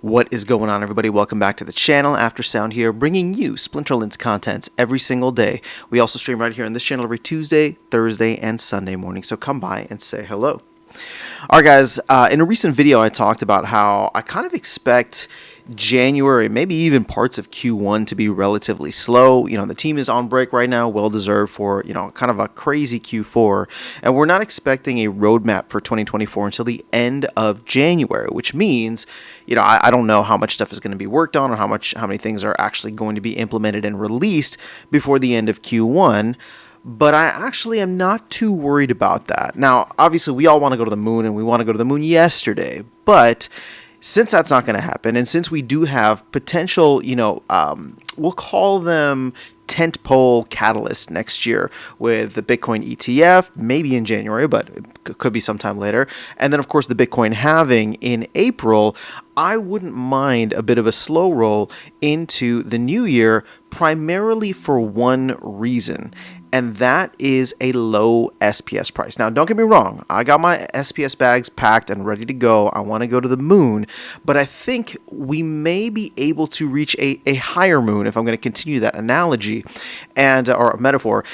What is going on, everybody? Welcome back to the channel. Aftersound here, bringing you Splinterlands contents every single day. We also stream right here on this channel every Tuesday, Thursday, and Sunday morning, so come by and say hello. All right, guys, in a recent video, I talked about how I kind of expect January, maybe even parts of Q1 to be relatively slow. The team is on break right now, well-deserved for, kind of a crazy Q4. And we're not expecting a roadmap for 2024 until the end of January, which means, I don't know how much stuff is going to be worked on or how many things are actually going to be implemented and released before the end of Q1. But I actually am not too worried about that. Now, obviously, we all want to go to the moon, and we want to go to the moon yesterday. But since that's not going to happen, and since we do have potential, we'll call them tentpole catalyst next year with the Bitcoin ETF, maybe in January, but it could be sometime later. And then, of course, the Bitcoin halving in April. I wouldn't mind a bit of a slow roll into the new year, primarily for one reason. And that is a low SPS price. Now, don't get me wrong. I got my SPS bags packed and ready to go. I want to go to the moon. But I think we may be able to reach a higher moon, if I'm going to continue that analogy or metaphor.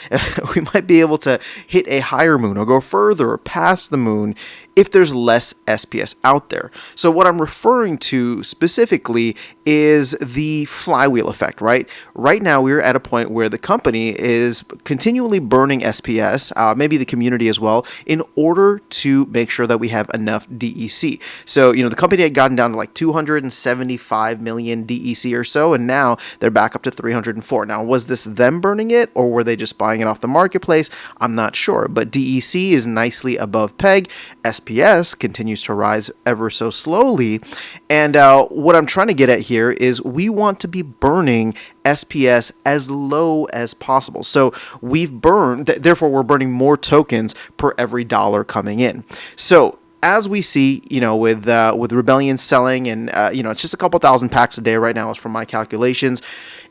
We might be able to hit a higher moon or go further or past the moon if there's less SPS out there. So what I'm referring to specifically is the flywheel effect, right? Right now, we're at a point where the company is continually burning SPS, maybe the community as well, in order to make sure that we have enough DEC. So, the company had gotten down to like 275 million DEC or so, and now they're back up to 304. Now, was this them burning it, or were they just buying it off the marketplace? I'm not sure, but DEC is nicely above peg. SPS continues to rise ever so slowly, and what I'm trying to get at here is we want to be burning SPS as low as possible. So we've burned, therefore we're burning more tokens per every dollar coming in. So as we see, with Rebellion selling and, it's just a couple thousand packs a day right now from my calculations.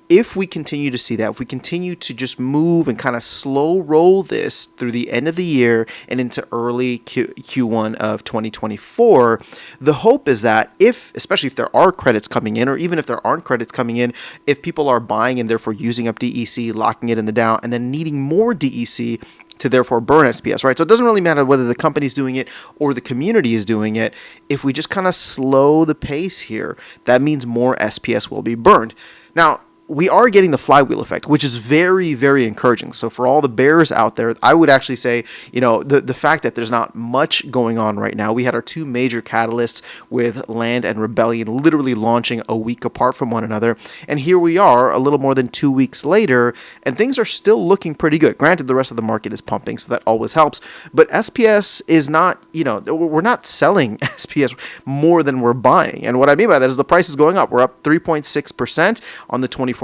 If we continue to see that, if we continue to just move and kind of slow roll this through the end of the year and into early Q1 of 2024, the hope is that especially if there are credits coming in, or even if there aren't credits coming in, if people are buying and therefore using up DEC, locking it in the DAO, and then needing more DEC to therefore burn SPS, right? So it doesn't really matter whether the company's doing it or the community is doing it. If we just kind of slow the pace here, that means more SPS will be burned. Now, we are getting the flywheel effect, which is very, very encouraging. So for all the bears out there, I would actually say, the fact that there's not much going on right now. We had our two major catalysts with Land and Rebellion literally launching a week apart from one another. And here we are a little more than 2 weeks later, and things are still looking pretty good. Granted, the rest of the market is pumping, so that always helps. But SPS is not, we're not selling SPS more than we're buying. And what I mean by that is the price is going up. We're up 3.6% on the 24-hour,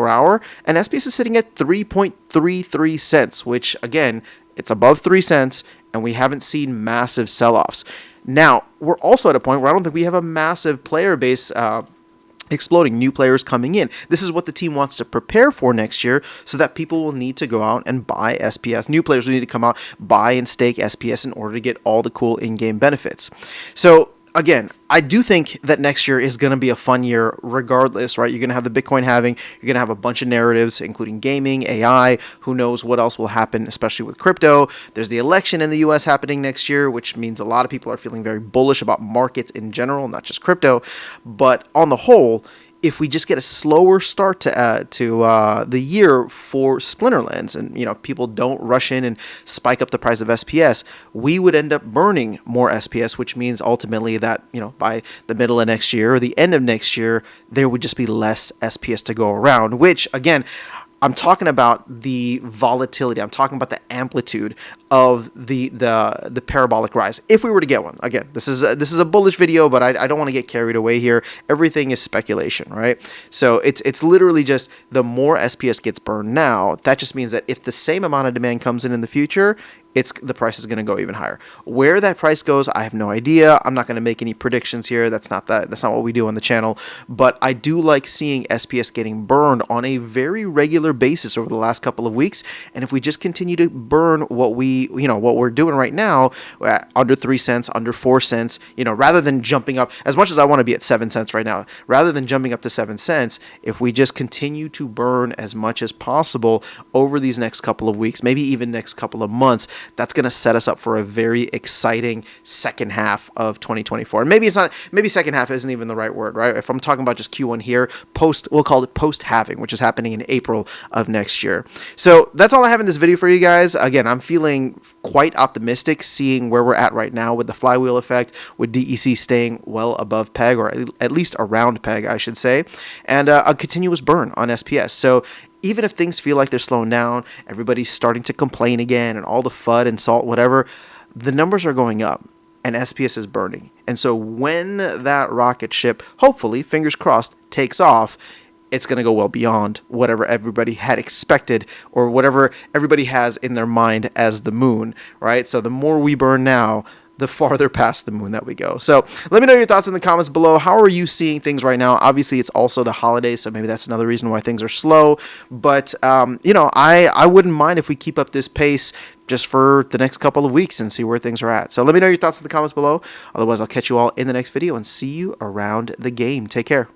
and SPS is sitting at 3.33 cents, which, again, it's above 3 cents, and we haven't seen massive sell-offs. Now, we're also at a point where I don't think we have a massive player base exploding, new players coming in. This is what the team wants to prepare for next year, so that people will need to go out and buy SPS. New players will need to come out, buy and stake SPS in order to get all the cool in-game benefits. So again, I do think that next year is going to be a fun year regardless, right? You're going to have the Bitcoin halving. You're going to have a bunch of narratives, including gaming, AI. Who knows what else will happen, especially with crypto. There's the election in the U.S. happening next year, which means a lot of people are feeling very bullish about markets in general, not just crypto. But on the whole, if we just get a slower start to the year for Splinterlands, and people don't rush in and spike up the price of SPS, we would end up burning more SPS, which means ultimately that by the middle of next year or the end of next year, there would just be less SPS to go around. Which, again, I'm talking about the volatility. I'm talking about the amplitude of the parabolic rise. If we were to get one, again, this is a bullish video, but I don't want to get carried away here. Everything is speculation, right? So it's literally just the more SPS gets burned now, that just means that if the same amount of demand comes in the future, the price is going to go even higher. Where that price goes, I have no idea. I'm not going to make any predictions here. That's not what we do on the channel. But I do like seeing SPS getting burned on a very regular basis over the last couple of weeks. And if we just continue to burn what we're doing right now, under 3 cents, under 4 cents, rather than jumping up, as much as I want to be at 7 cents right now, rather than jumping up to 7 cents, if we just continue to burn as much as possible over these next couple of weeks, maybe even next couple of months, that's going to set us up for a very exciting second half of 2024. And maybe second half isn't even the right word, right? If I'm talking about just Q1 here, we'll call it post-halving, which is happening in April of next year. So that's all I have in this video for you guys. Again, I'm feeling quite optimistic seeing where we're at right now with the flywheel effect, with DEC staying well above peg, or at least around peg, I should say, and a continuous burn on SPS. So even if things feel like they're slowing down, everybody's starting to complain again, and all the FUD and salt, whatever, the numbers are going up, and SPS is burning. And so when that rocket ship, hopefully, fingers crossed, takes off, it's going to go well beyond whatever everybody had expected or whatever everybody has in their mind as the moon, right? So the more we burn now, the farther past the moon that we go. So let me know your thoughts in the comments below. How are you seeing things right now? Obviously, it's also the holidays, so maybe that's another reason why things are slow. But, I wouldn't mind if we keep up this pace just for the next couple of weeks and see where things are at. So let me know your thoughts in the comments below. Otherwise, I'll catch you all in the next video and see you around the game. Take care.